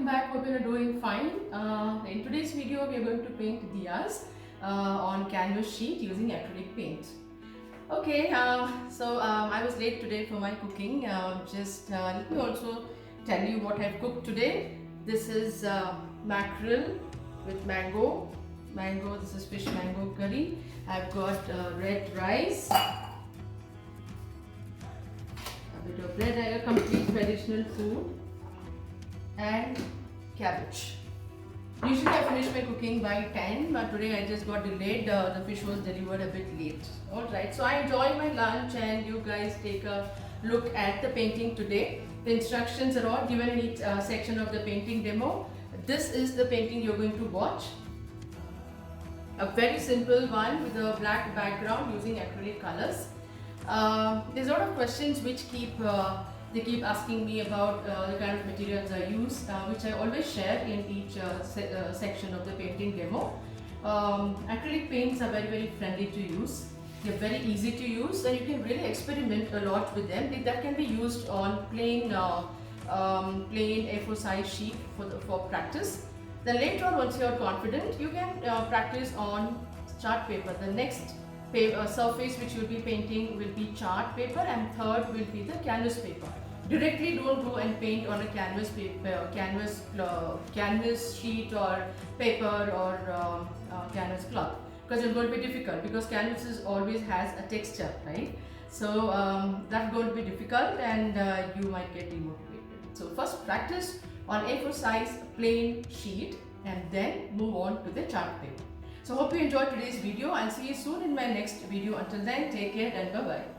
back. Hope you're doing fine. In today's video, we are going to paint diyas on canvas sheet using acrylic paint. Okay, I was late today for my cooking. Let me also tell you what I've cooked today. This is mackerel with mango. This is fish mango curry. I've got red rice, a bit of bread, a complete traditional food, and cabbage. Usually I finish my cooking by 10, but today I just got delayed. The fish was delivered a bit late. Alright, so I enjoy my lunch and you guys take a look at the painting today. The instructions are all given in each section of the painting demo. This is the painting you're going to watch. A very simple one with a black background using acrylic colors. There's a lot of questions which they keep asking me about the kind of materials I use, which I always share in each section of the painting demo. Acrylic paints are very friendly to use. They're very easy to use and you can really experiment a lot with them. That can be used on plain A4 size sheet for practice. Then later on, once you're confident, you can practice on chart paper. The next surface which you'll be painting will be chart paper, and third will be the canvas paper. Directly don't go and paint on a canvas paper, canvas sheet or paper or canvas cloth, because it's going to be difficult, because canvas always has a texture, right? So that's going to be difficult and you might get demotivated. So first practice on A4 size plain sheet and then move on to the chart paper. So hope you enjoyed today's video. I'll see you soon in my next video. Until then, take care and bye-bye.